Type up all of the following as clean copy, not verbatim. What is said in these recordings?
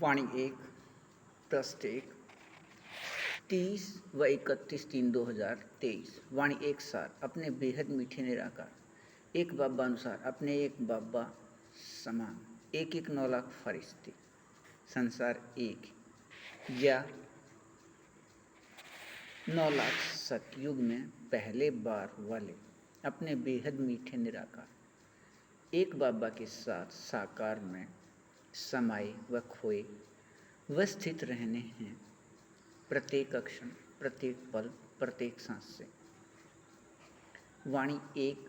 वाणी 1 पृष्ठ 1 30 व 31 3 2023 वाणी 1 सार अपने बेहद मीठे निराकार एक बाबा अनुसार अपने एक बाबा समान एक एक 9 लाख फरिश्ते संसार एक या 9 लाख सतयुग में पहले बार वाले अपने बेहद मीठे निराकार एक बाबा के साथ साकार में समाये व खोए व स्थित रहने हैं प्रत्येक क्षण प्रत्येक पल प्रत्येक सांस से। वाणी 1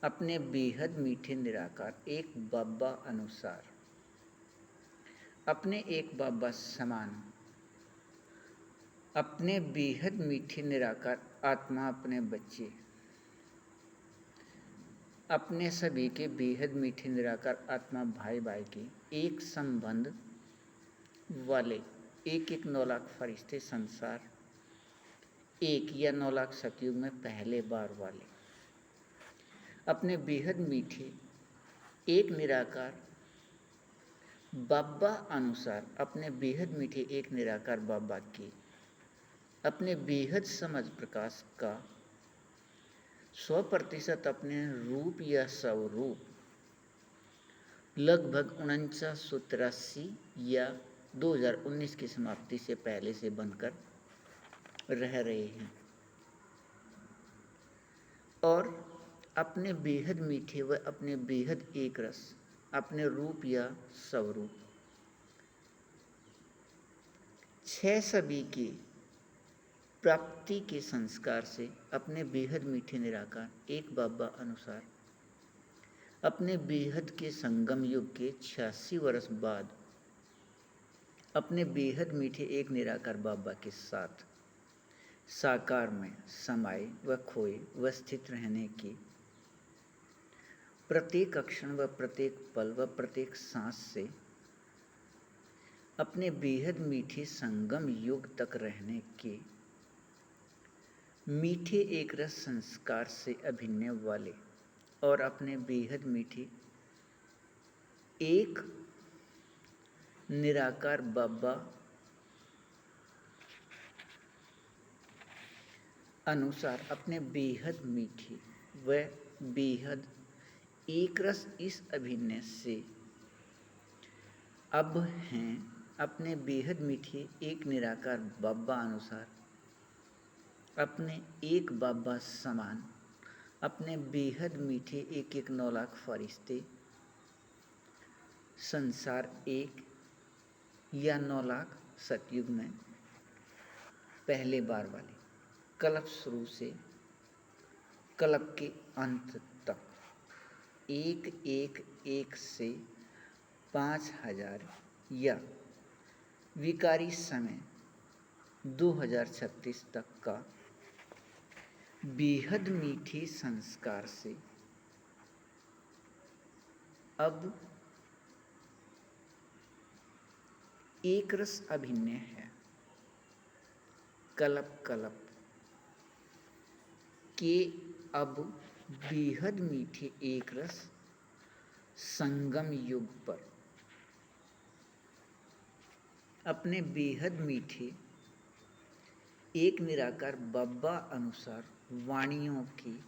अपने बेहद मीठे निराकार एक बाबा अनुसार अपने एक बाबा समान अपने बेहद मीठे निराकार आत्मा अपने बच्चे अपने सभी के बेहद मीठे निराकार आत्मा भाई भाई के एक संबंध वाले एक एक 9 लाख फरिश्ते संसार एक या 9 लाख सतयुग में पहले बार वाले अपने बेहद मीठे एक निराकार बाबा अनुसार अपने बेहद मीठे एक निराकार बाबा के अपने बेहद समझ प्रकाश का 100% अपने रूप या स्वरूप लगभग 4983 या 2019 की समाप्ति से पहले से बनकर रह रहे हैं और अपने बेहद मीठे व अपने बेहद एक रस अपने रूप या स्वरूप 6 सभी के प्राप्ति के संस्कार से अपने बेहद मीठे निराकार एक बाबा अनुसार अपने बेहद के संगम युग के 86 वर्ष बाद अपने बेहद मीठे एक निराकार बाबा के साथ साकार में समाये व खोए व स्थित रहने की प्रत्येक क्षण व प्रत्येक पल व प्रत्येक सांस से अपने बेहद मीठे संगम युग तक रहने के मीठे एक रस संस्कार से अभिन्न वाले और अपने बेहद मीठे एक निराकार बाबा अनुसार अपने बेहद मीठे व बेहद एक रस इस अभिनय से अब हैं अपने बेहद मीठे एक निराकार बाबा अनुसार अपने एक बाबा समान अपने बेहद मीठे एक एक 9 लाख फरिश्ते संसार एक या 9 लाख सतयुग में पहले बार वाले कल्प शुरू से कल्प के अंत तक एक एक एक से 5000 या विकारी समय 2036 तक का बेहद मीठे संस्कार से अब एक रस अभिन्न है कल्प कल्प के अब बेहद मीठे एक रस संगम युग पर अपने बेहद मीठे एक निराकार बाबा अनुसार वाणियों की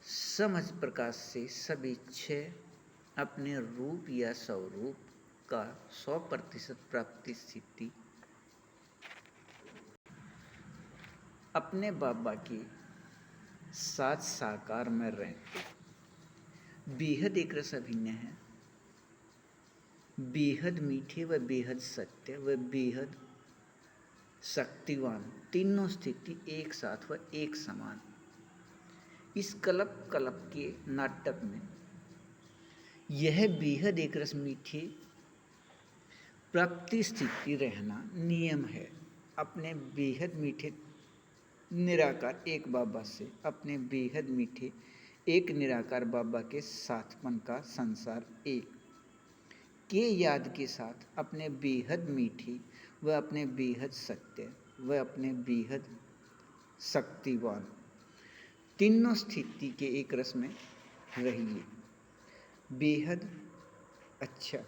समझ प्रकाश से सभी 6 अपने रूप या स्वरूप का 100% प्राप्ति स्थिति अपने बाबा के साथ साकार में रहते बेहद एक रस अभिन्न है बेहद मीठे व बेहद सत्य व बेहद शक्तिवान तीनों स्थिति एक साथ व एक समान इस कल्प कल्प के नाटक में यह बेहद एक रस मीठे प्राप्ति स्थिति रहना नियम है अपने बेहद मीठे निराकार एक बाबा से अपने बेहद मीठे एक निराकार बाबा के साथपन का संसार एक के याद के साथ अपने बेहद मीठे व अपने बेहद सत्य व अपने बेहद शक्तिवान तीनों स्थिति के एक रस में रहिए बेहद अच्छा।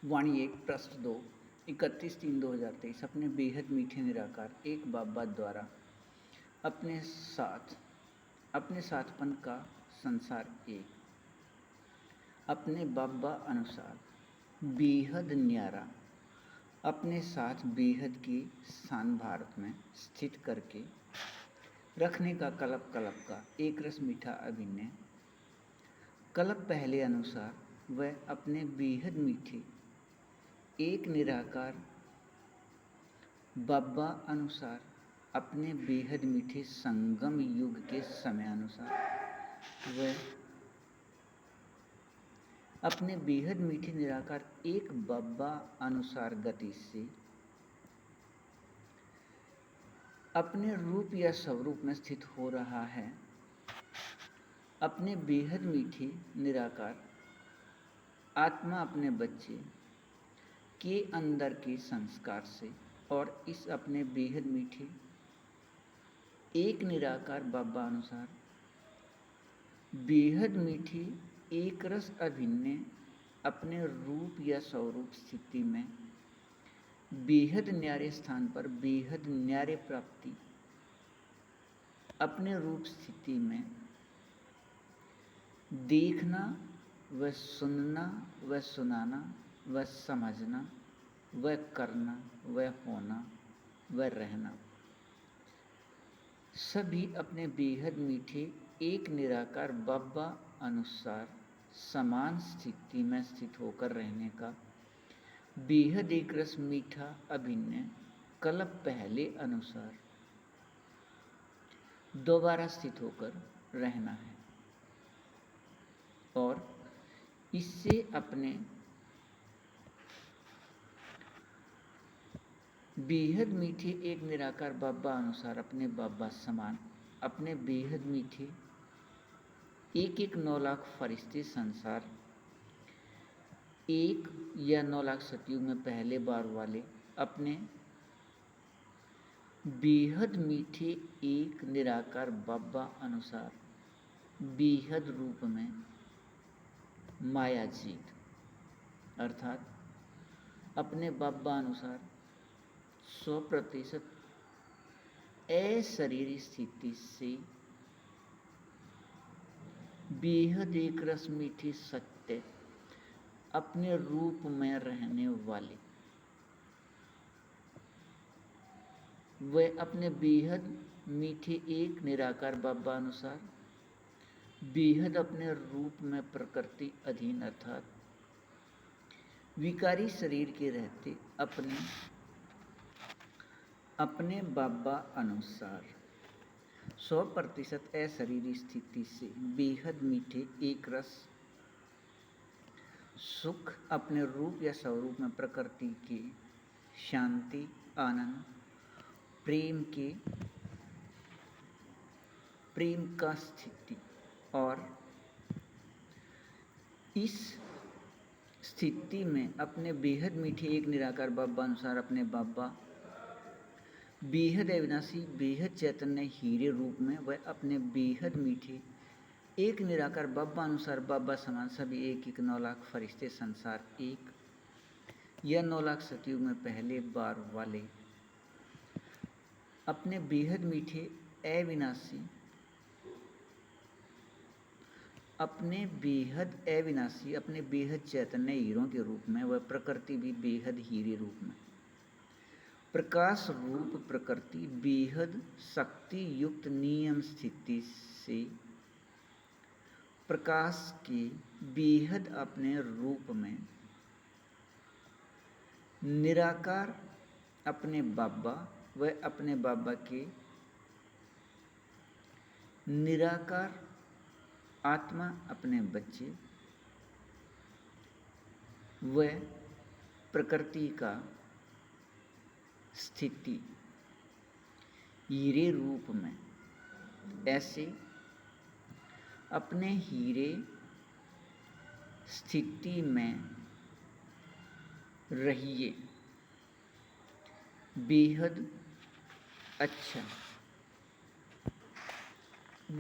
वाणी 1 पृष्ठ 2 31/3/2023 अपने बेहद मीठे निराकार एक बाबा द्वारा अपने साथपन का संसार एक अपने बाबा अनुसार बेहद न्यारा अपने साथ बेहद की स्थान भारत में स्थित करके रखने का कल्प का एक रस मीठा अभिनय कल्प पहले अनुसार वह अपने बेहद मीठे एक निराकार बाबा अनुसार अपने बेहद मीठे संगम युग के समय अनुसार वह अपने बेहद मीठे निराकार एक बाबा अनुसार गति से अपने रूप या स्वरूप में स्थित हो रहा है। अपने बेहद मीठे निराकार आत्मा अपने बच्चे के अंदर के संस्कार से और इस अपने बेहद मीठे एक निराकार बाबा अनुसार बेहद मीठे एक रस अभिन्न अपने रूप या स्वरूप स्थिति में बेहद न्यारे स्थान पर बेहद न्यारे प्राप्ति अपने रूप स्थिति में देखना व सुनना व सुनाना व समझना व करना व होना व रहना सभी अपने बेहद मीठे एक निराकार बाबा अनुसार समान स्थिति में स्थित होकर रहने का बेहद एक रस मीठा अभिन्न कल्प पहले अनुसार दोबारा स्थित होकर रहना है और इससे अपने बेहद मीठे एक निराकार बाबा अनुसार अपने बाबा समान अपने बेहद मीठे एक 9 लाख फरिश्ते संसार एक या 9 लाख सतयुग में पहले बार वाले अपने बेहद मीठे एक निराकार बाबा अनुसार बेहद रूप में माया जीत अर्थात अपने बाबा अनुसार 100% अशरीरी स्थिति से बेहद एक रस मीठी सत्य अपने रूप में रहने वाले वह अपने बेहद मीठे एक निराकार बाबा अनुसार बेहद अपने रूप में प्रकृति अधीन अर्थात विकारी शरीर के रहते अपने बाबा अनुसार 100% अशरीरी स्थिति से बेहद मीठे एक रस सुख अपने रूप या स्वरूप में प्रकृति के शांति आनंद प्रेम का स्थिति और इस स्थिति में अपने बेहद मीठे एक निराकार बाबा अनुसार अपने बाबा बेहद अविनाशी बेहद चैतन्य हीरे रूप में वह अपने बेहद मीठे एक निराकार बाबा अनुसार बाबा समान सभी एक 9 लाख फरिश्ते संसार एक या 9 लाख सतयुग में पहले बार वाले अपने बेहद मीठे अविनाशी अपने बेहद चैतन्य हीरों के रूप में वह प्रकृति भी बेहद हीरे रूप में प्रकाश रूप प्रकृति बेहद शक्ति युक्त नियम स्थिति से प्रकाश के बेहद अपने रूप में निराकार अपने बाबा व अपने बाबा के निराकार आत्मा अपने बच्चे व प्रकृति का स्थिति हीरे रूप में ऐसे अपने हीरे स्थिति में रहिए बेहद अच्छा।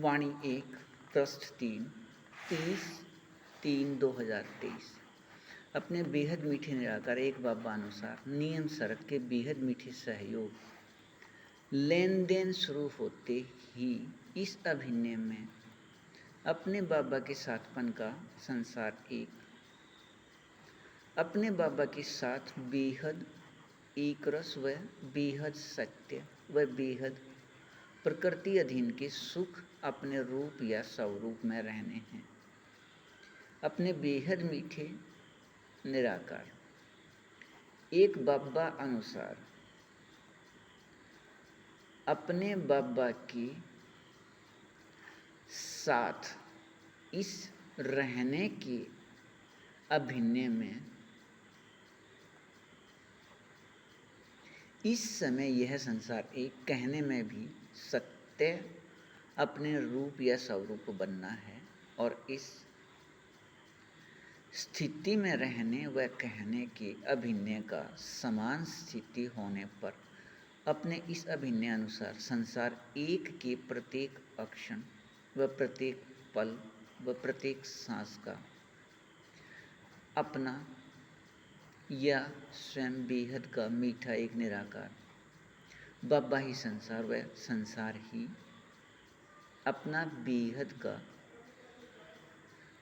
वाणी 1 पृष्ठ 3 30/3/2023 अपने बेहद मीठे निराकार एक बाबा अनुसार नियम शर्त के बेहद मीठे सहयोग लेन देन शुरू होते ही इस अभिनय में अपने बाबा के साथपन का संसार एक, अपने बाबा के साथ बेहद एक रस व बेहद सत्य व बेहद प्रकृति अधीन के सुख अपने रूप या स्वरूप में रहने हैं। अपने बेहद मीठे निराकार एक बाबा अनुसार अपने बाबा के साथ इस रहने के अभिनय में इस समय यह संसार एक कहने में भी सत्य अपने रूप या स्वरूप बनना है और इस स्थिति में रहने व कहने के अभिनय का समान स्थिति होने पर अपने इस अभिनय अनुसार संसार एक के प्रत्येक अक्षण व प्रत्येक पल व प्रत्येक सांस का अपना या स्वयं बेहद का मीठा एक निराकार बाबा ही संसार व संसार ही अपना बेहद का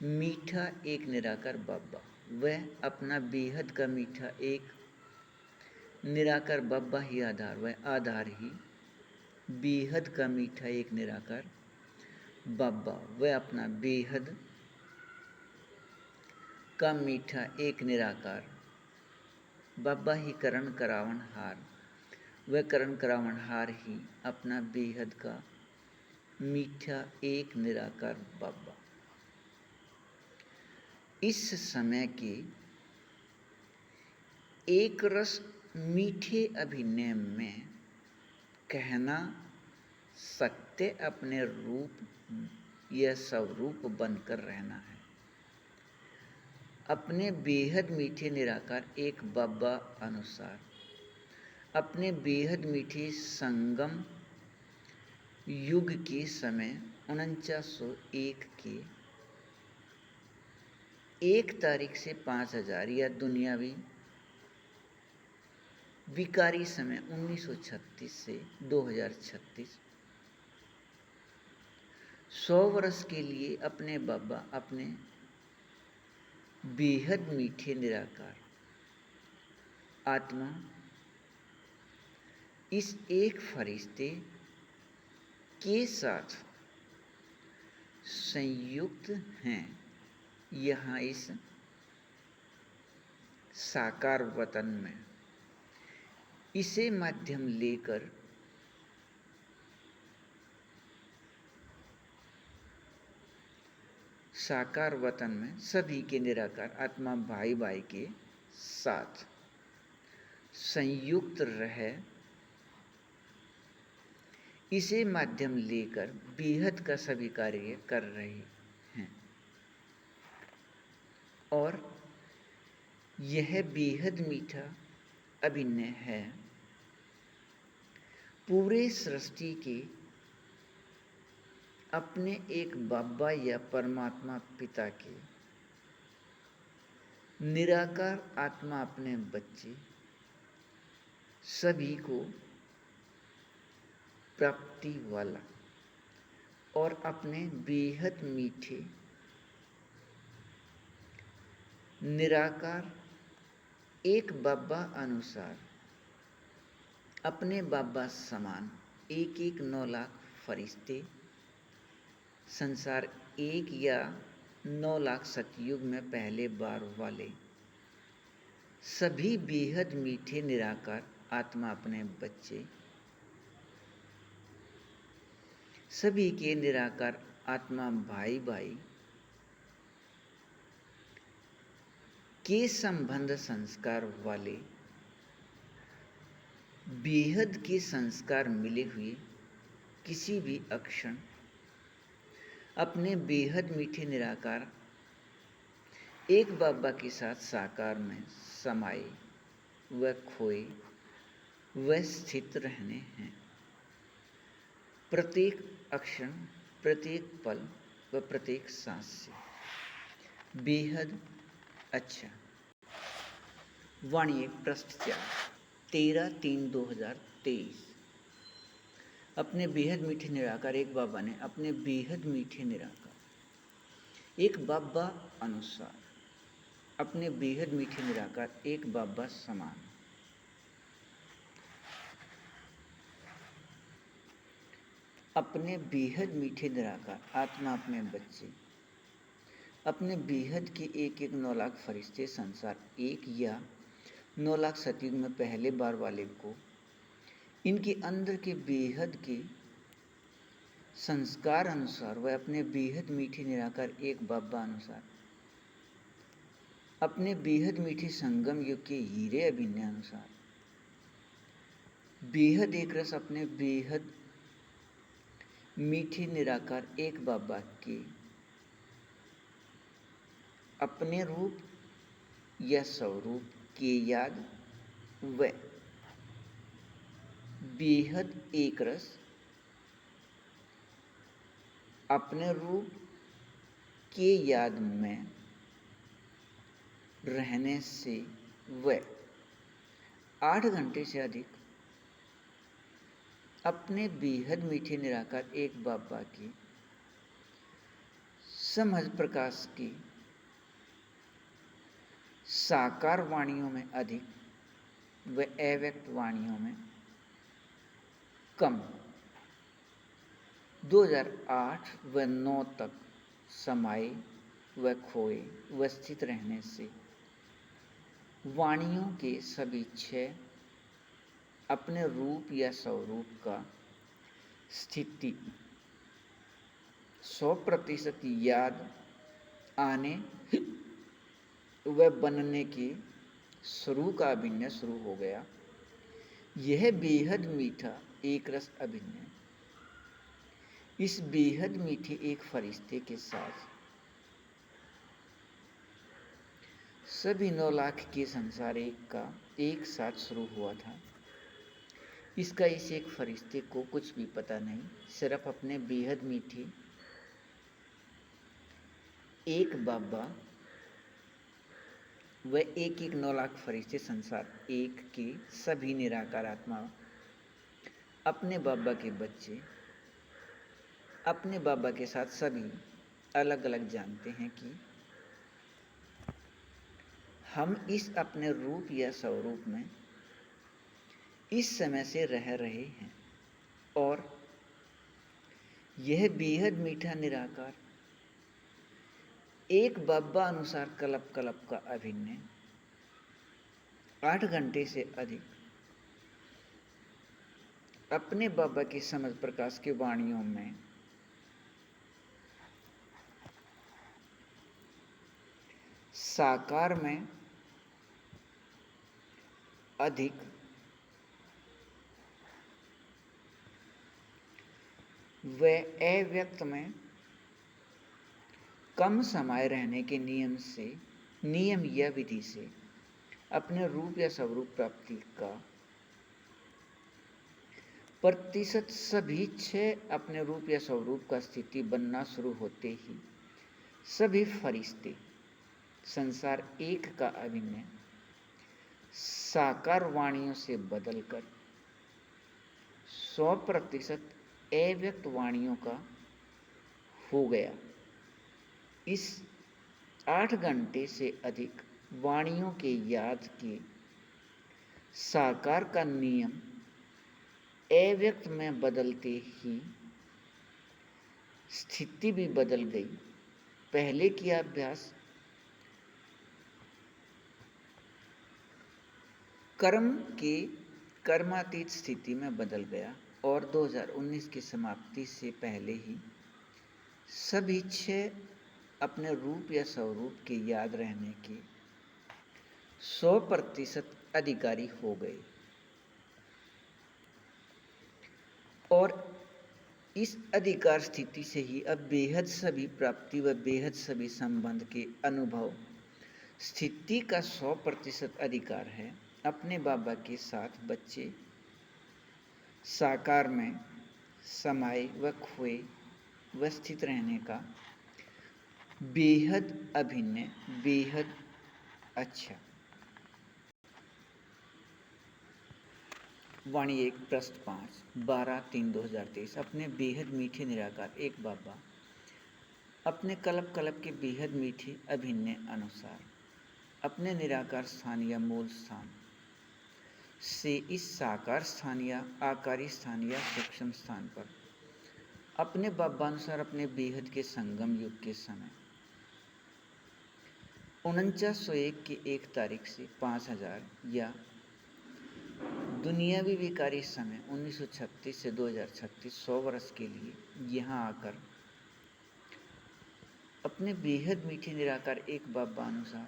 मीठा एक निराकार बाबा वह अपना बेहद का मीठा एक निराकार बाबा ही आधार वह आधार ही बेहद का मीठा एक निराकार बाबा वह अपना बेहद का मीठा एक निराकार बाबा ही करण करावन हार वह करण करावन हार ही अपना बेहद का मीठा एक निराकार बाबा। इस समय के एक रस मीठे अभिनय में कहना सत्य अपने रूप या स्वरूप बनकर रहना है। अपने बेहद मीठे निराकार एक बाबा अनुसार अपने बेहद मीठे संगम युग के समय 4901 के 1 तारीख से 5000 या दुनियावी विकारी समय 1936 से 2036 100 वर्ष के लिए अपने बाबा अपने बेहद मीठे निराकार आत्मा इस एक फरिश्ते के साथ संयुक्त हैं यहाँ इस साकार वतन में। इसे माध्यम लेकर साकार वतन में सभी के निराकार आत्मा भाई भाई के साथ संयुक्त रहे। इसे माध्यम लेकर बेहद का सभी कार्य कर रहे हैं और यह बेहद मीठा अभिनय है पूरे सृष्टि के अपने एक बाबा या परमात्मा पिता के निराकार आत्मा अपने बच्चे सभी को प्राप्ति वाला और अपने बेहद मीठे निराकार एक बाबा अनुसार अपने बाबा समान 1-1 9 लाख फरिश्ते संसार एक या 9 लाख सतयुग में पहले बार वाले सभी बेहद मीठे निराकार आत्मा अपने बच्चे सभी के निराकार आत्मा भाई भाई के संबंध संस्कार वाले बेहद के संस्कार मिले हुए किसी भी अक्षण अपने बेहद मीठे निराकार एक बाबा के साथ साकार में समाये व खोए व स्थित रहने हैं। प्रत्येक अक्षण प्रत्येक पल व प्रत्येक सांस से बेहद अच्छा। वाणी एक पृष्ठ 4, 13/3/2023। अपने बेहद मीठे निराकार एक बाबा ने अपने बेहद मीठे निराकार एक बाबा अनुसार अपने बेहद मीठे निराकार एक बाबा समान अपने बेहद मीठे निराकार आत्मा अपने बच्चे अपने बेहद के एक एक 9 लाख फरिश्ते संसार एक या 9 लाख सतयुग में पहले बार वाले को इनके अंदर के बेहद के संस्कार अनुसार वह अपने बेहद मीठे निराकार एक बाबा अनुसार अपने बेहद मीठे संगम युग के हीरे अभिनय अनुसार बेहद एक रस अपने बेहद मीठे निराकार एक बाबा के अपने रूप या स्वरूप के याद व बेहद एक रस अपने रूप के याद में रहने से व 8 घंटे से अधिक अपने बेहद मीठे निराकार एक बाबा की समझ प्रकाश की साकार वाणियों में अधिक व अव्यक्त वाणियों में कम 2008 व 9 तक समाये व खोए व स्थित रहने से वाणियों के सभी 6 अपने रूप या स्वरूप का स्थिति 100% याद आने व बनने के शुरू का अभिनय शुरू हो गया। यह बेहद मीठा एक रस अभिनय इस बेहद मीठे एक फरिश्ते के साथ सभी 9 लाख के संसार का एक साथ शुरू हुआ था। इसका इस एक फरिश्ते को कुछ भी पता नहीं, सिर्फ अपने बेहद मीठे एक बाबा व एक 9 लाख फरिश्ते संसार एक के सभी निराकार आत्मा अपने बाबा के बच्चे अपने बाबा के साथ सभी अलग अलग जानते हैं कि हम इस अपने रूप या स्वरूप में इस समय से रह रहे हैं और यह बेहद मीठा निराकार एक बाबा अनुसार कल्प कल्प का अभिनय 8 घंटे से अधिक अपने बाबा की समझ प्रकाश की वाणियों में साकार में अधिक व अव्यक्त में कम समय रहने के नियम या विधि से अपने रूप या स्वरूप प्राप्ति का प्रतिशत सभी 6 अपने रूप या स्वरूप का स्थिति बनना शुरू होते ही सभी फरिश्ते संसार एक का अभिनय साकार वाणियों से बदलकर 100% अव्यक्त वाणियों का हो गया। इस 8 घंटे से अधिक वाणियों के याद के साकार का नियम अव्यक्त में बदलते ही स्थिति भी बदल गई। पहले किया अभ्यास कर्म के कर्मातीत स्थिति में बदल गया और 2019 की समाप्ति से पहले ही सभी 6 अपने रूप या स्वरूप के याद रहने के 100% अधिकारी हो गए और इस अधिकार स्थिति से ही अब बेहद सभी प्राप्ति व बेहद सभी संबंध के अनुभव स्थिति का 100% अधिकार है। अपने बाबा के साथ बच्चे साकार में समाये व खोए व स्थित रहने का बेहद अभिनय बेहद अच्छा वाणी 1 प्रश्न 5 12/3/2023 अपने बेहद मीठे निराकार एक बाबा अपने कल्प कल्प के बेहद मीठे अभिनय अनुसार अपने निराकार स्थान या मूल स्थान से इस साकार स्थान या आकारी स्थान या सूक्ष्म स्थान पर अपने बाबानुसार अपने बेहद के संगम युग के समय 4901 की 1 तारीख से 5000 या दुनियावी विकारी समय 1936 से 2036 100 वर्ष के लिए यहाँ आकर अपने बेहद मीठे निराकार एक बाबा अनुसार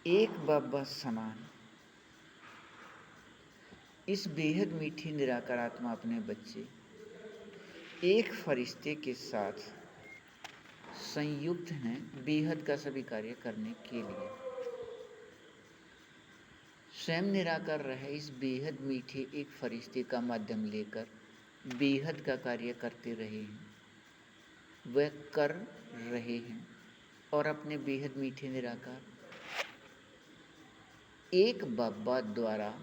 एक बाबा समान इस बेहद मीठी निराकार आत्मा अपने बच्चे एक फरिश्ते के साथ संयुक्त हैं बेहद का सभी कार्य करने के लिए स्वयं निराकार रहे इस बेहद मीठे एक फरिश्ते का माध्यम लेकर बेहद का कार्य करते रहे हैं वह कर रहे हैं और अपने बेहद मीठे निराकार एक बाबा द्वारा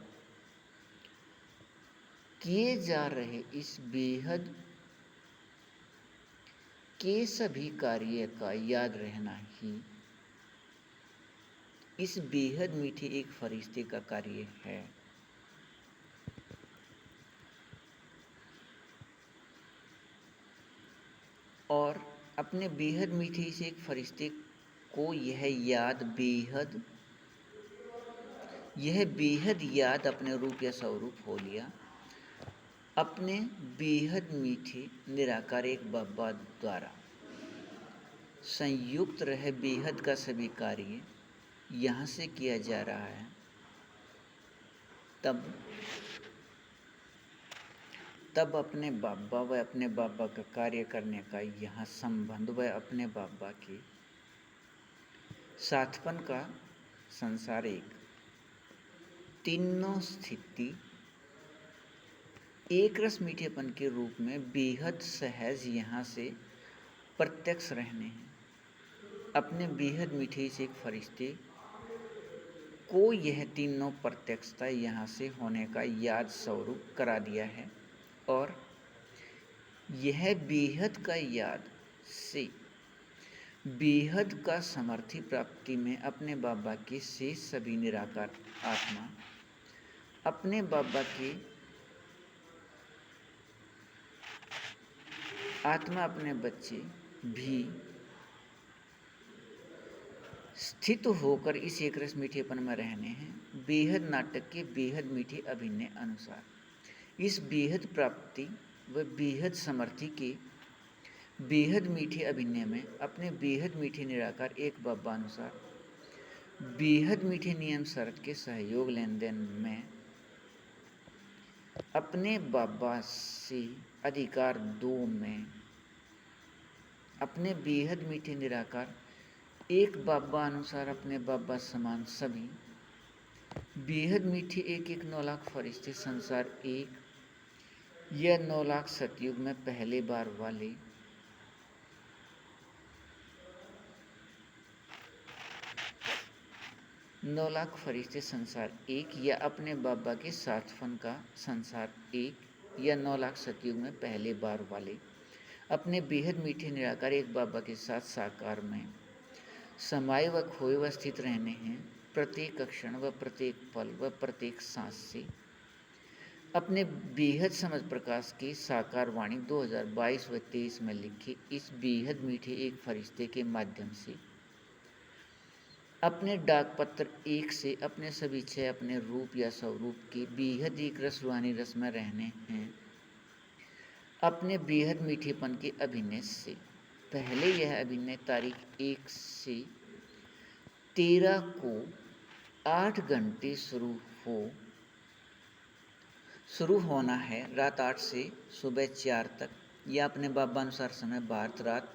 किए जा रहे इस बेहद के सभी कार्य का याद रहना ही इस बेहद मीठे एक फरिश्ते का कार्य है। और अपने बेहद मीठे इस एक फरिश्ते को यह बेहद याद अपने रूप या स्वरूप हो लिया अपने बेहद मीठे निराकार एक बाबा द्वारा संयुक्त रहे बेहद का सभी कार्य यहाँ से किया जा रहा है तब अपने बाबा व अपने बाबा का कार्य करने का यहाँ संबंध व अपने बाबा के साथपन का संसार एक तीनों स्थिति एक रस मीठेपन के रूप में बेहद सहज यहाँ से प्रत्यक्ष रहने हैं अपने बेहद मीठे से एक फरिश्ते को यह तीनों प्रत्यक्षता यहाँ से होने का याद स्वरूप करा दिया है और यह बेहद का याद से बेहद का समर्थी प्राप्ति में अपने बाबा के शेष सभी निराकार आत्मा अपने बाबा के आत्मा अपने बच्चे भी स्थित होकर इस एक रस मीठेपन में रहने हैं बेहद नाटक के बेहद मीठे अभिनय अनुसार इस बेहद प्राप्ति व बेहद समर्थी के बेहद मीठे अभिनय में अपने बेहद मीठे निराकार एक बाबा अनुसार बेहद मीठे नियम शर्त के सहयोग लेन देन में अपने बाबा से अधिकार 2 में अपने बेहद मीठे निराकार एक बाबा अनुसार अपने बाबा समान सभी बेहद मीठे एक 9 लाख फरिश्ते संसार एक या 9 लाख सतयुग में पहले बार वाले 9 लाख फरिश्ते संसार एक या अपने बाबा के साथपन का संसार एक या 9 लाख सतयुग में पहले बार वाले अपने बेहद मीठे निराकार एक बाबा के साथ साकार में समाये व खोए व स्थित रहने हैं प्रत्येक क्षण व प्रत्येक पल व प्रत्येक सांस से अपने बेहद समझ प्रकाश की साकार वाणी 2022 व 23 में लिखी इस बेहद मीठे एक फरिश्ते के माध्यम से अपने डाक पत्र 1 से अपने सभी 6 अपने रूप या स्वरूप के बेहद एक रस रूहानी रस में रहने हैं अपने बेहद मीठेपन के अभिनय से पहले यह अभिनय तारीख 1 से 13 को 8 घंटे शुरू होना है रात 8 से सुबह 4 तक या अपने बाबा अनुसार समय भारत रात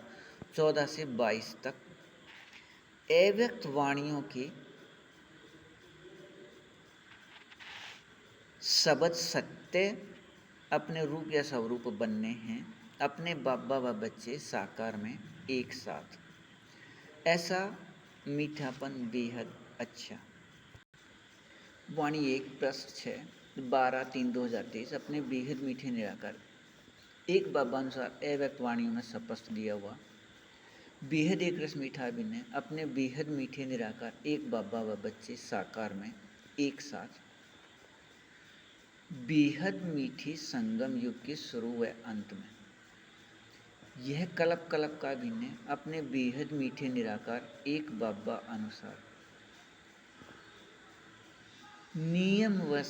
14 से 22 तक अव्यक्त वाणियों के शब्द सत्य अपने रूप या स्वरूप बनने हैं अपने बाबा व बच्चे साकार में एक साथ ऐसा मीठापन बेहद अच्छा वाणी 1 पृष्ठ 6 12/3/2023 अपने बेहद मीठे निराकार एक बाबा अनुसार अव्यक्त वाणियों में स्पष्ट दिया हुआ बेहद एक रस मीठा अभिनय अपने बेहद मीठे निराकार एक बाबा व बच्चे साकार में एक साथ बेहद मीठी संगम युग के शुरू व अंत में यह कल्प कल्प का अभिनय अपने बेहद मीठे निराकार एक बाबा अनुसार नियम व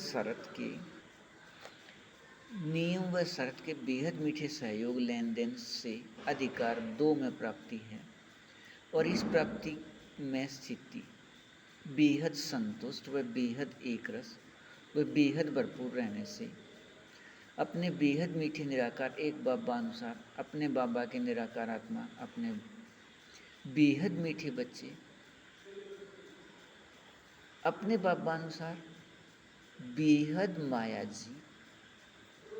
शर्त के बेहद मीठे सहयोग लेन देन से अधिकार 2 में प्राप्ति है और इस प्राप्ति में स्थिति बेहद संतुष्ट व बेहद एकरस व बेहद भरपूर रहने से अपने बेहद मीठे निराकार एक बाबा अनुसार अपने बाबा के निराकार आत्मा अपने बेहद मीठे बच्चे अपने बाबा अनुसार बेहद मायाजी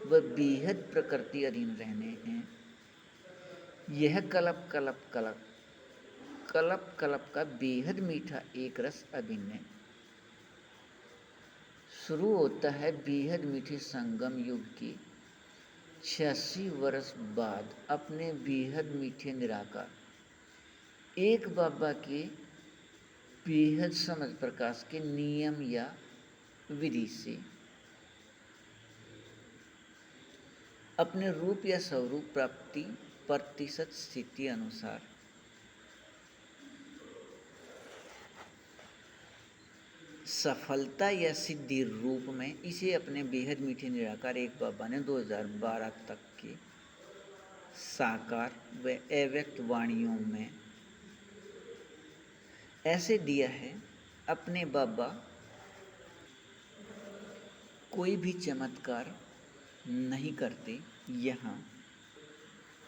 व बेहद प्रकृति अधीन रहने हैं। यह कल्प कल्प का बेहद मीठा एक रस अभिनय शुरू होता है बेहद मीठे संगम युग के 86 वर्ष बाद अपने बेहद मीठे निराकार एक बाबा के बेहद समझ प्रकाश के नियम या विधि से अपने रूप या स्वरूप प्राप्ति प्रतिशत स्थिति अनुसार सफलता या सिद्धि रूप में इसे अपने बेहद मीठे निराकार एक बाबा ने 2012 तक के साकार व अव्यक्त वाणियों में ऐसे दिया है। अपने बाबा कोई भी चमत्कार नहीं करते। यहाँ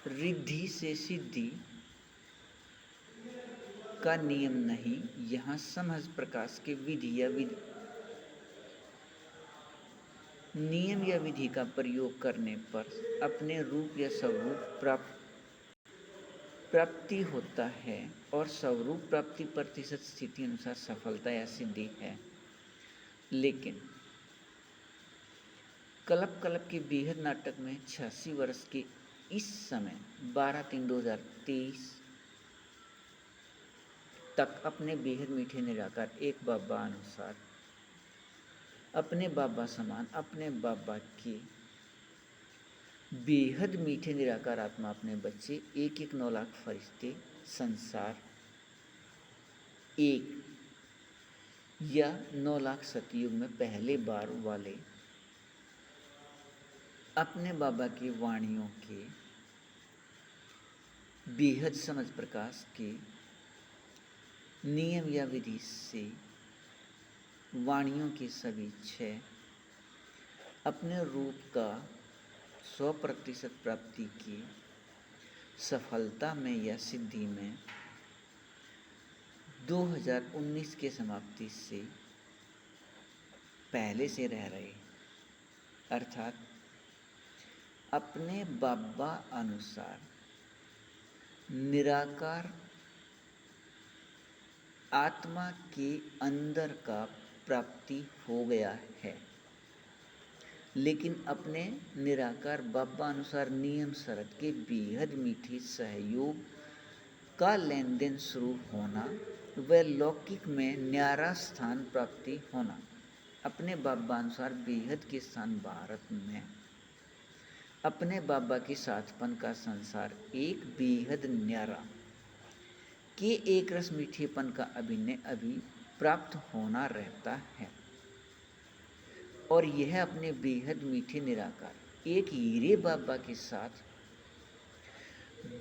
रिद्धि से सिद्धि का नियम नहीं। यहाँ समझ प्रकाश के नियम या विधि का प्रयोग करने पर अपने रूप या स्वरूप प्राप्ति होता है और स्वरूप प्राप्ति प्रतिशत स्थिति अनुसार सफलता या सिद्धि है। लेकिन कल्प के बेहद नाटक में 86 वर्ष के इस समय 12/3/2023 तक अपने बेहद मीठे निराकार एक बाबा अनुसार अपने बाबा समान अपने बाबा के बेहद मीठे निराकार आत्मा अपने बच्चे 1-1 9 लाख फरिश्ते संसार एक या 9 लाख सतयुग में पहले बार वाले अपने बाबा की वाणियों के बेहद समझ प्रकाश के नियम या विधि से वाणियों के सभी 6 अपने रूप का 100% प्राप्ति की सफलता में या सिद्धि में 2019 के समाप्ति से पहले से रह रहे अर्थात अपने बाबा अनुसार निराकार आत्मा के अंदर का प्राप्ति हो गया है। लेकिन अपने निराकार बाबा अनुसार नियम शर्त के बेहद मीठे सहयोग का लेन देन शुरू होना व लौकिक में न्यारा स्थान प्राप्ति होना अपने बाबा अनुसार बेहद के स्थान भारत में अपने बाबा के साथपन का संसार एक बेहद न्यारा के एक रस मीठेपन का अभिनय अभी प्राप्त होना रहता है और यह अपने बेहद मीठे निराकार एक हीरे बाबा के साथ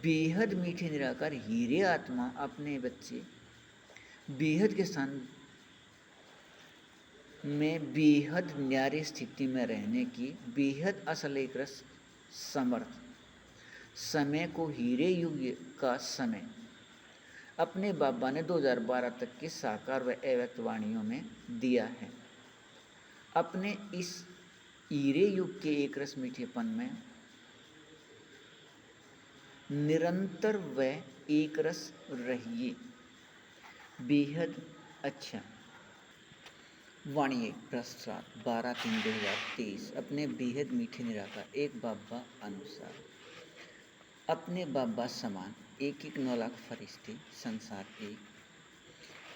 बेहद मीठे निराकार हीरे आत्मा अपने बच्चे बेहद के स्थान में बेहद न्यारी स्थिति में रहने की बेहद असल एक रस समर्थ समय को हीरे युग का समय अपने बाबा ने 2012 तक के साकार व अव्यक्त वाणियों में दिया है। अपने इस हीरे युग के एक रस मीठेपन में निरंतर व एक रस रहिए। बेहद अच्छा वाणिज्य प्रस्ताव 12/3/2023 अपने बेहद मीठे निराकार एक बाबा अनुसार अपने बाबा समान एक एक 9 लाख फरिश्ते संसार एक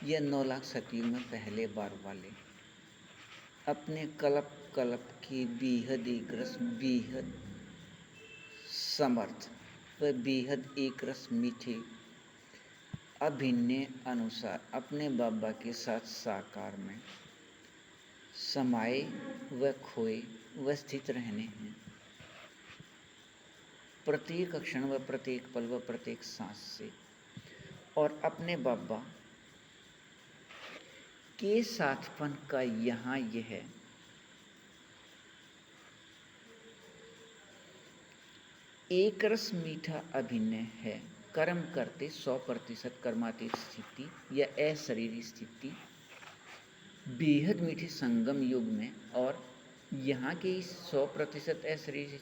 यह 9 लाख सतयुग में पहले बार वाले अपने कल्प कल्प की बेहद एक रस बेहद समर्थ व बेहद एक रस मीठे अभिन्न अनुसार अपने बाबा के साथ साकार में समाये व खोए व स्थित रहने हैं प्रत्येक क्षण व प्रत्येक पल व प्रत्येक सांस से और अपने बाबा के साथपन का यहाँ यह एक रस मीठा अभिनय है कर्म करते 100% कर्मातीत स्थिति या अशरीरी स्थिति बेहद मीठे संगम युग में और यहाँ के 100% अशरीरी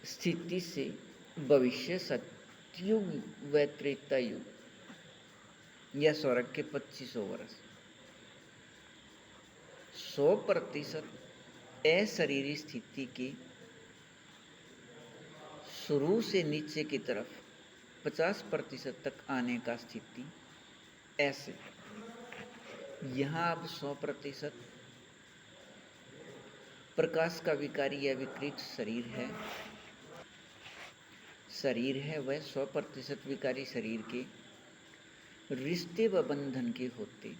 स्थिति से भविष्य सतयुग व त्रेता युग या स्वर्ग के 2500 वर्ष 100% अशरीरी स्थिति के शुरू से नीचे की तरफ 50% तक आने का स्थिति ऐसे यहाँ अब 100% प्रकाश का विकारी या विकृत शरीर है वह 100% विकारी शरीर के रिश्ते व बंधन के होते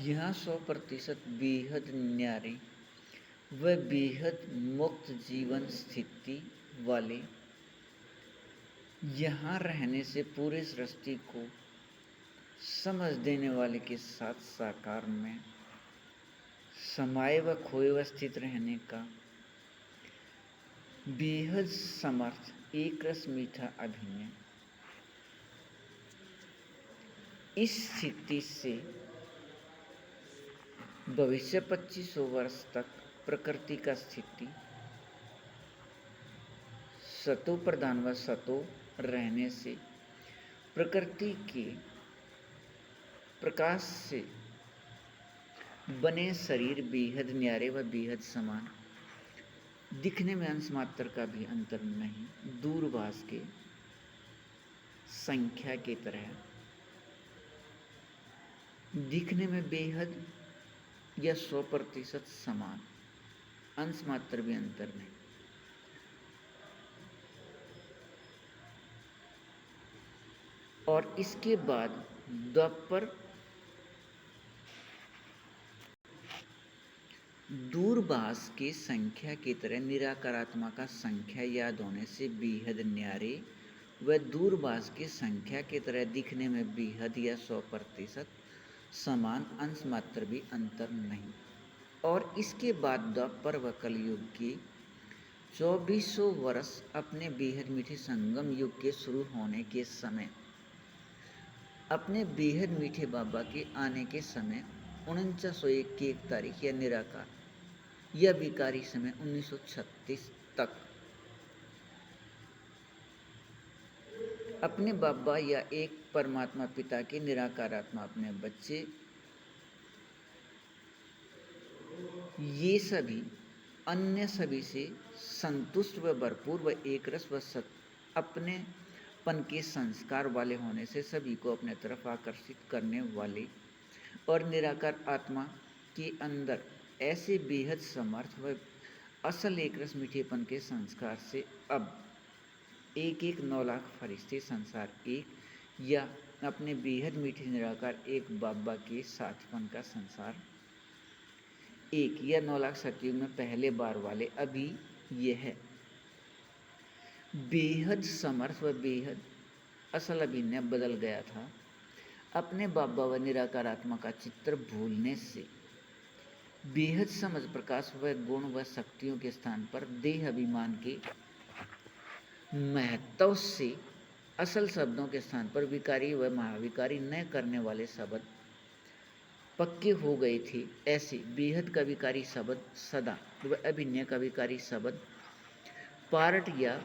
यहाँ 100% बेहद न्यारे व बेहद मुक्त जीवन स्थिति वाले यहाँ रहने से पूरे सृष्टि को समझ देने वाले के साथ साकार में समाये व खोए व स्थित रहने का बेहद समर्थ एक रस मीठा अभिनय इस स्थिति से भविष्य 2500 वर्ष तक प्रकृति का स्थिति सतो प्रधान व सतो रहने से प्रकृति के प्रकाश से बने शरीर बेहद न्यारे व बेहद समान दिखने में अंश मात्र का भी अंतर नहीं दूरभाष के संख्या की तरह दिखने में बेहद या 100% समान अंश मात्र भी अंतर नहीं और इसके बाद द्वापर दूरभाष की संख्या की तरह निराकारात्मा का संख्या याद होने से बेहद न्यारे व दूरभाष की संख्या की तरह दिखने में बेहद या 100% समान अंश मात्र भी अंतर नहीं और इसके बाद द्वापर व कलयुग के 2400 वर्ष अपने बेहद मीठे संगम युग के शुरू होने के समय अपने बेहद मीठे बाबा के आने के समय 4901 की 1 तारीख या निराकार यह विकारी समय 1936 तक अपने बाबा या एक परमात्मा पिता के निराकार आत्मा अपने बच्चे ये सभी अन्य सभी से संतुष्ट व भरपूर व एक रस व अपने पन के संस्कार वाले होने से सभी को अपने तरफ आकर्षित करने वाले और निराकार आत्मा के अंदर ऐसे बेहद समर्थ व असल एक रस मीठेपन के संस्कार से अब एक 9 लाख फरिश्ते संसार एक या अपने बेहद मीठे निराकार एक बाबा के साथपन का संसार एक या 9 लाख सतयुग में पहले बार वाले अभी यह बेहद समर्थ व बेहद असल अभिनय बदल गया था अपने बाबा व निराकार आत्मा का चित्र भूलने से बेहद समझ प्रकाश व गुण व शक्तियों के स्थान पर देह अभिमान के महत्व से असल शब्दों के स्थान पर विकारी व महाविकारी न करने वाले शब्द पक्के हो गए थे ऐसे बेहद का विकारी शब्द सदा व अभिनय का विकारी शब्द पार्ट या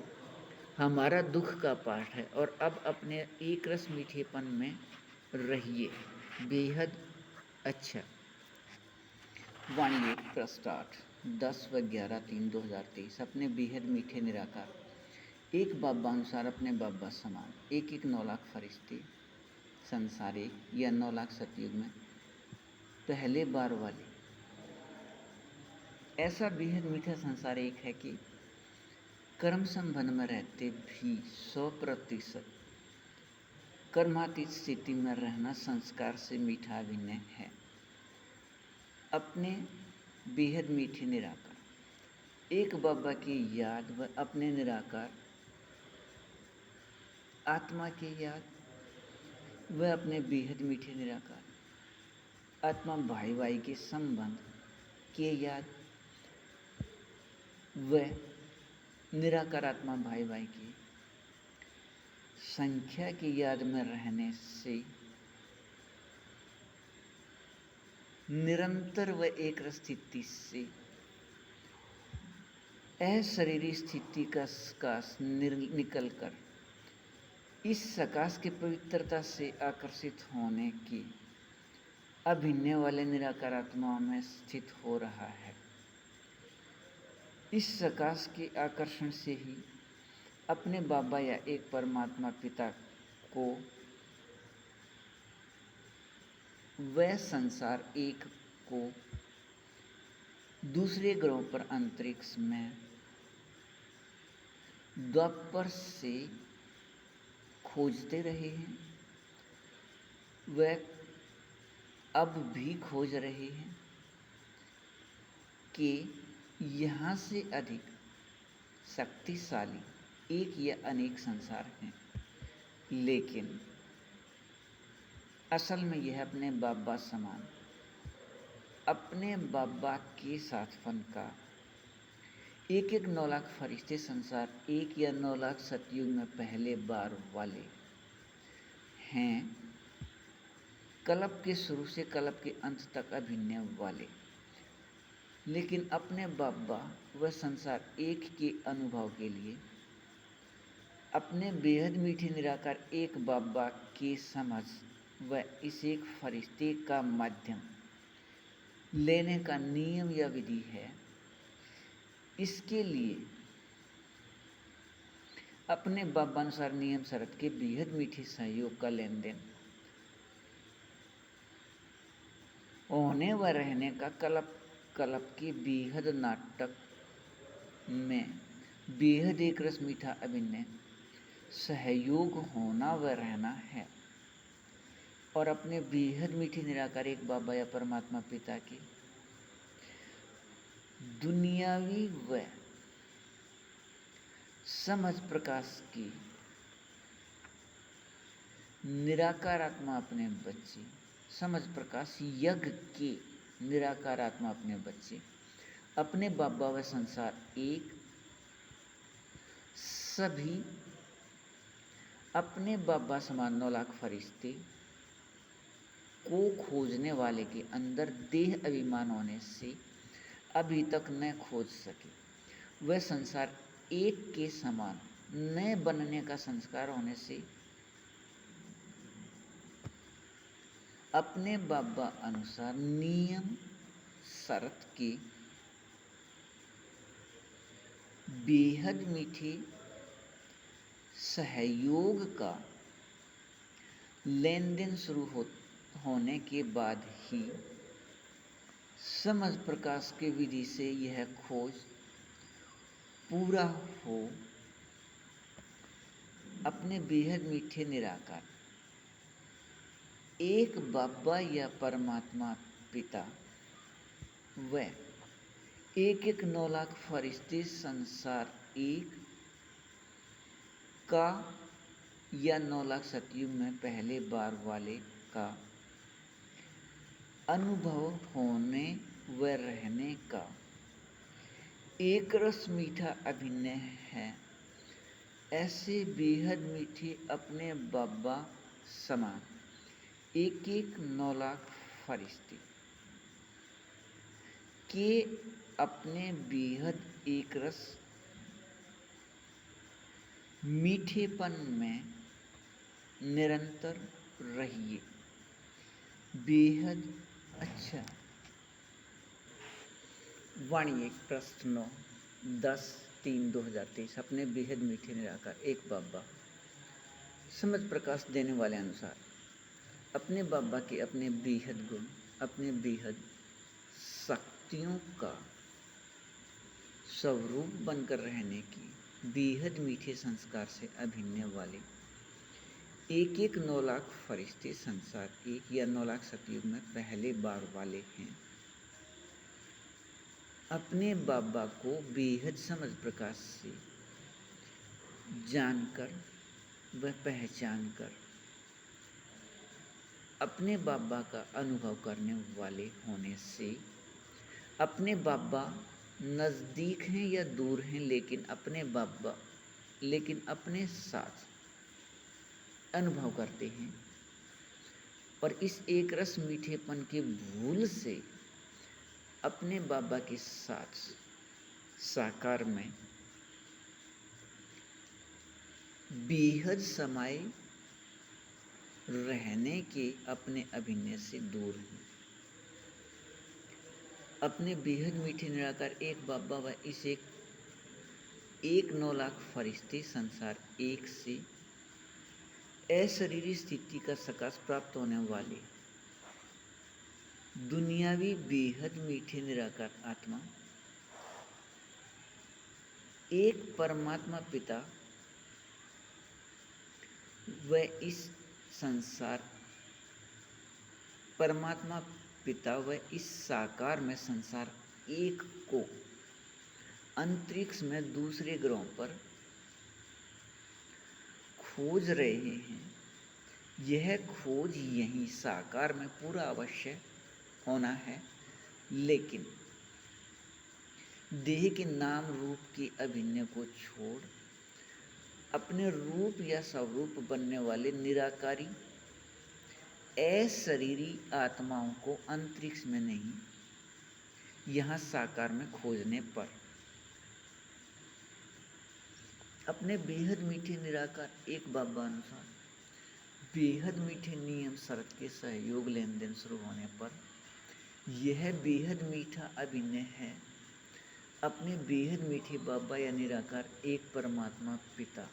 हमारा दुख का पाठ है और अब अपने एक रस मीठेपन में रहिए बेहद अच्छा वाणिज्य प्रस्ताव 10/11/3/2023 अपने बेहद मीठे निराकार एक बाबा अनुसार अपने बाबा समान एक एक 9 लाख फरिश्ते संसार एक या 9 लाख सतयुग में पहले बार वाले ऐसा बेहद मीठा संसार एक है कि कर्म संबंध में रहते भी 100% कर्मातीत स्थिति में रहना संस्कार से मीठा अभिनय है। अपने बेहद मीठे निराकार एक बाबा की याद व अपने निराकार आत्मा की याद व अपने बेहद मीठे निराकार आत्मा भाई भाई के संबंध के याद व निराकार आत्मा भाई भाई की संख्या की याद में रहने से निरंतर व एक स्थिति से अशरीरी स्थिति का सकाश निकल कर इस सकाश की पवित्रता से आकर्षित होने की अभिनय वाले निराकार आत्माओं में स्थित हो रहा है। इस सकाश के आकर्षण से ही अपने बाबा या एक परमात्मा पिता को वह संसार एक को दूसरे ग्रहों पर अंतरिक्ष में द्वापर से खोजते रहे हैं, वह अब भी खोज रहे हैं कि यहाँ से अधिक शक्तिशाली एक या अनेक संसार हैं, लेकिन असल में यह अपने बाबा समान अपने बाबा के साथपन का एक एक 9 लाख फरिश्ते संसार एक या 9 लाख सतयुग में पहले बार वाले हैं, कल्प के शुरू से कल्प के अंत तक अभिनय वाले, लेकिन अपने बाबा व संसार एक के अनुभव के लिए अपने बेहद मीठे निराकार एक बाबा की समझ व इस एक फरिश्ते का माध्यम लेने का नियम या विधि है। इसके लिए अपने बाबा अनुसार नियम शर्त के बेहद मीठे सहयोग का लेन देन होने व रहने का कल्प के बेहद नाटक में बेहद एक रस मीठा अभिनय सहयोग होना व रहना है और अपने बेहद मीठे निराकार एक बाबा या परमात्मा पिता की दुनियावी व समझ प्रकाश की निराकार आत्मा अपने बच्चे समझ प्रकाश यज्ञ के निराकार आत्मा अपने बच्चे अपने बाबा व संसार एक सभी अपने बाबा समान 9 लाख फरिश्ते को खोजने वाले के अंदर देह अभिमान होने से अभी तक न खोज सके, वह संसार एक के समान न बनने का संस्कार होने से अपने बाबा अनुसार नियम शर्त के बेहद मीठे सहयोग का लेन देन शुरू होने के बाद ही समझ प्रकाश के विधि से यह खोज पूरा हो। अपने बेहद मीठे निराकार एक बाबा या परमात्मा पिता व एक एक 9 लाख फरिश्ते संसार एक का या 9 लाख सतयुग में पहले बार वाले का अनुभव होने व रहने का एक रस मीठा अभिनय है। ऐसे बेहद मीठे अपने बाबा समान एक एक 9 लाख फरिश्ते के अपने बेहद एक रस मीठेपन में निरंतर रहिए। बेहद अच्छा। वाणिज्यिक प्रश्न 9 10/3/2023 अपने बेहद मीठे निराकार एक बाबा समझ प्रकाश देने वाले अनुसार अपने बाबा के अपने बेहद गुण अपने बेहद शक्तियों का स्वरूप बनकर रहने की बेहद मीठे संस्कार से अभिन्न वाले एक एक 9 लाख फरिश्ते संसार एक या 9 लाख सतयुग में पहले बार वाले हैं। अपने बाबा को बेहद समझ प्रकाश से जानकर व पहचान कर अपने बाबा का अनुभव करने वाले होने से अपने बाबा नज़दीक हैं या दूर हैं लेकिन अपने साथ अनुभव करते हैं और इस एक रस मीठेपन के भूल से अपने बाबा के साथ साकार में बेहद समय रहने के अपने अभिनय से दूर हैं। अपने बेहद मीठे निराकार एक बाबा व इस एक 9 लाख फरिश्ते संसार एक से अशरीरी स्थिति का सकाश प्राप्त होने वाले दुनियावी बेहद मीठे निराकार आत्मा एक परमात्मा पिता व इस संसार परमात्मा पिता व इस साकार में संसार एक को अंतरिक्ष में दूसरे ग्रहों पर खोज रहे हैं। यह खोज यहीं साकार में पूरा अवश्य होना है, लेकिन देह के नाम रूप के अभिनय को छोड़ अपने रूप या स्वरूप बनने वाले निराकारी अशरीरी आत्माओं को अंतरिक्ष में नहीं, यहाँ साकार में खोजने पर अपने बेहद मीठे निराकार एक बाबा अनुसार बेहद मीठे नियम शर्त के सहयोग लेन देन शुरू होने पर यह बेहद मीठा अभिनय है अपने बेहद मीठे बाबा या निराकार एक परमात्मा पिता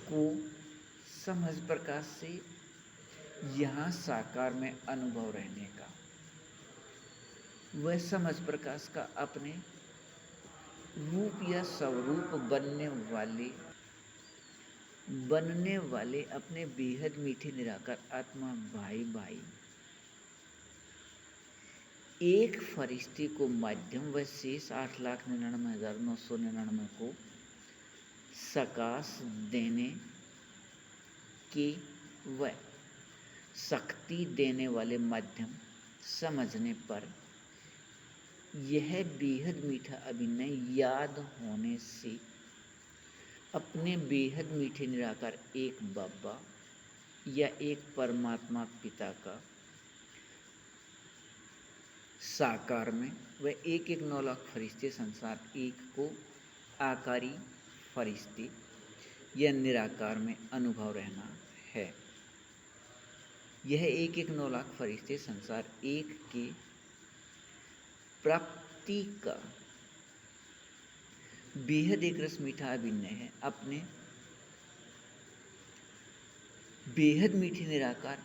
को समझ प्रकाश से यहाँ साकार में अनुभव रहने का वह समझ प्रकाश का अपने रूप या स्वरूप बनने वाले अपने बेहद मीठे निराकार आत्मा भाई भाई एक फरिश्ते को माध्यम व शेष 8,99,999 को सकाश देने के व शक्ति देने वाले माध्यम समझने पर यह बेहद मीठा अभिनय याद होने से अपने बेहद मीठे निराकार एक बाबा या एक परमात्मा पिता का साकार में व एक 9 लाख फरिश्ते संसार एक को आकारी फरिश्ते या निराकार में अनुभव रहना है। यह एक 9 लाख फरिश्ते संसार एक के प्राप्ति का बेहद एक रस मीठा अभिनय है। अपने बेहद मीठे निराकार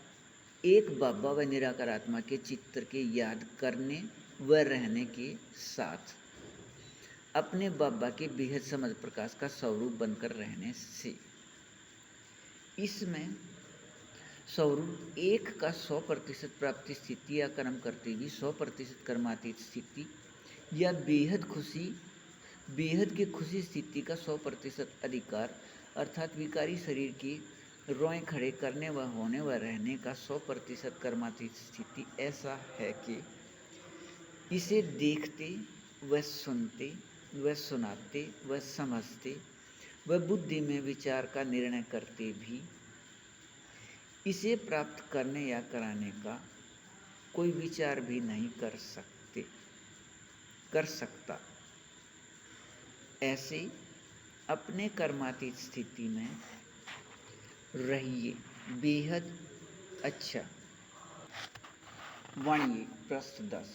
एक बाबा व निराकार आत्मा के चित्र के याद करने व रहने के साथ अपने बाबा के बेहद समझ प्रकाश का स्वरूप बनकर रहने से इसमें स्वरूप एक का 100% प्राप्ति स्थिति या कर्म करते भी 100% कर्मातीत स्थिति या बेहद की खुशी स्थिति का 100% अधिकार अर्थात विकारी शरीर की रोएं खड़े करने व होने व रहने का 100% कर्मातीत स्थिति ऐसा है कि इसे देखते व सुनते व सुनाते व समझते व बुद्धि में विचार का निर्णय करते भी इसे प्राप्त करने या कराने का कोई विचार भी नहीं कर सकता। ऐसे अपने कर्मातीत स्थिति में रहिए बेहद अच्छा। वाणिज्यिक प्रश्न 10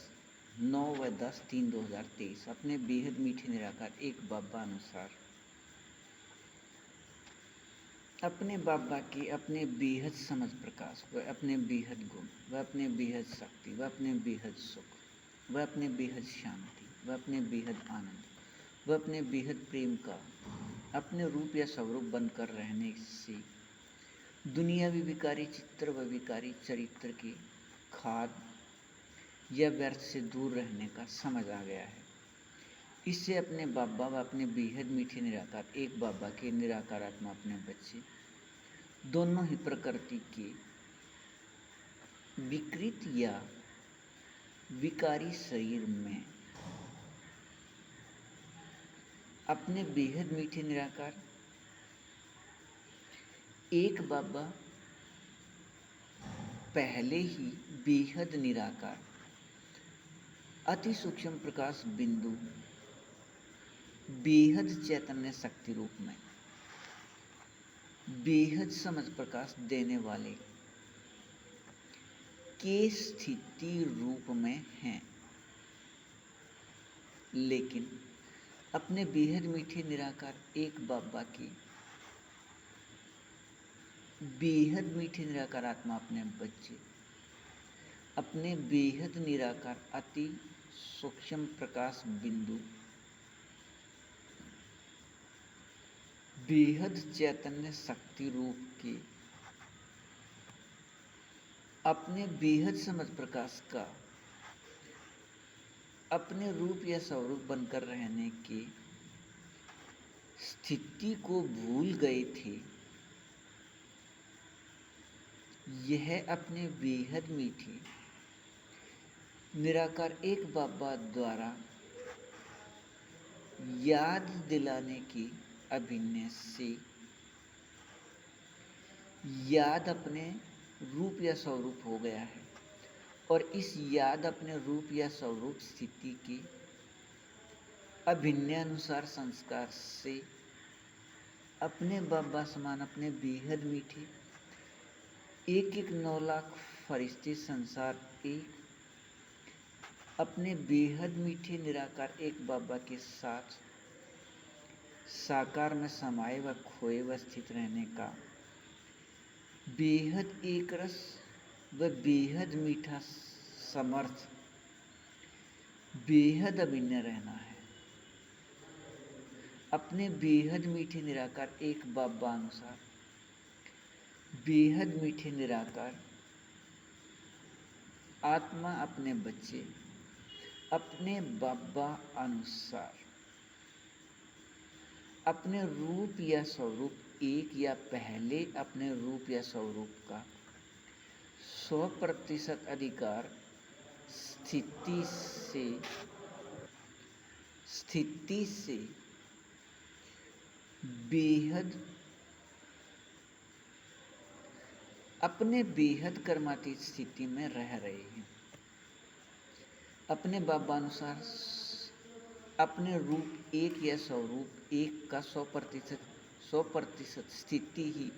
9/10/3/2023 अपने बेहद मीठे निराकार एक बाबा अनुसार अपने बाबा के अपने बेहद समझ प्रकाश व अपने बेहद गुण व अपने बेहद शक्ति व अपने बेहद सुख व अपने बेहद शांति व अपने बेहद आनंद व अपने बेहद प्रेम का अपने रूप या स्वरूप बनकर रहने से दुनियावी विकारी चित्र व विकारी चरित्र की खाद या व्यर्थ से दूर रहने का समझ आ गया है। इससे अपने बाबा व अपने बेहद मीठे निराकार एक बाबा के निराकार आत्मा अपने बच्चे दोनों ही प्रकृति के विकृत या विकारी शरीर में अपने बेहद मीठे निराकार एक बाबा पहले ही बेहद निराकार अति सूक्ष्म प्रकाश बिंदु बेहद चैतन्य शक्ति रूप में बेहद समझ प्रकाश देने वाले के स्थिति रूप में हैं, लेकिन अपने बेहद मीठे निराकार एक बाबा की बेहद मीठे निराकार आत्मा अपने बच्चे अपने बेहद निराकार अति सूक्ष्म प्रकाश बिंदु बेहद चैतन्य शक्ति रूप के अपने बेहद समझ प्रकाश का अपने रूप या स्वरूप बनकर रहने की स्थिति को भूल गए थे। यह अपने बेहद मीठे निराकार एक बाबा द्वारा याद दिलाने की अभिनय से याद अपने रूप या स्वरूप हो गया है और इस याद अपने रूप या स्वरूप स्थिति की अभिनय अनुसार संस्कार से अपने बाबा समान अपने बेहद मीठे एक 9 लाख फरिश्ते संसार एक अपने बेहद मीठे निराकार एक बाबा के साथ साकार में समाये व खोए व स्थित रहने का बेहद एक रस व बेहद मीठा समर्थ बेहद अभिनय रहना है। अपने बेहद मीठे निराकार एक बाबा अनुसार बेहद मीठे निराकार आत्मा अपने बच्चे अपने बाबा अनुसार अपने रूप या स्वरूप एक या पहले अपने रूप या स्वरूप का 100% अधिकार स्थिति से बेहद अपने बेहद कर्मातीत स्थिति में रह रहे हैं। अपने बाबा अनुसार अपने रूप एक या स्वरूप एक का 100% स्थिति ही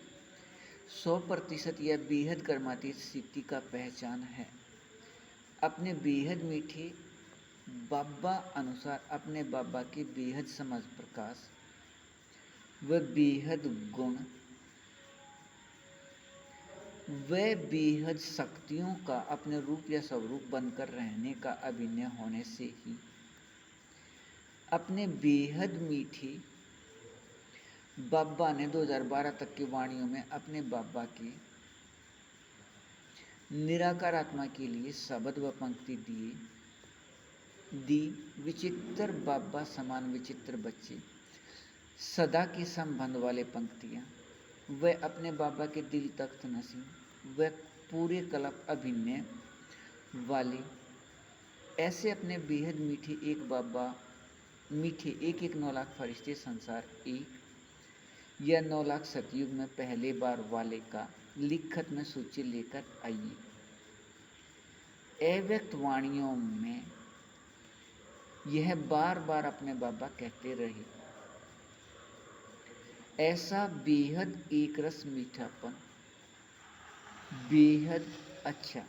100% या बेहद कर्मातीत स्थिति का पहचान है। अपने बेहद मीठे बाबा अनुसार अपने बाबा के बेहद समझ प्रकाश व बेहद गुण व बेहद शक्तियों का अपने रूप या स्वरूप बनकर रहने का अभिनय होने से ही अपने बेहद मीठे बाबा ने 2012 तक की वाणियों में अपने बाबा के निराकार आत्मा के लिए शब्द व पंक्ति दी विचित्र बाबा समान विचित्र बच्चे सदा के संबंध वाले पंक्तियां व अपने बाबा के दिल तख्त नसीम व पूरे कल्प अभिनय वाले ऐसे अपने बेहद मीठे एक बाबा मीठे एक 9 लाख फरिश्ते संसार एक या 9 लाख सतयुग में पहले बार वाले का लिखत में सूची लेकर आइए। अव्यक्त वाणियों में यह बार बार अपने बाबा कहते रहे, ऐसा बेहद एक रस मीठापन बेहद अच्छा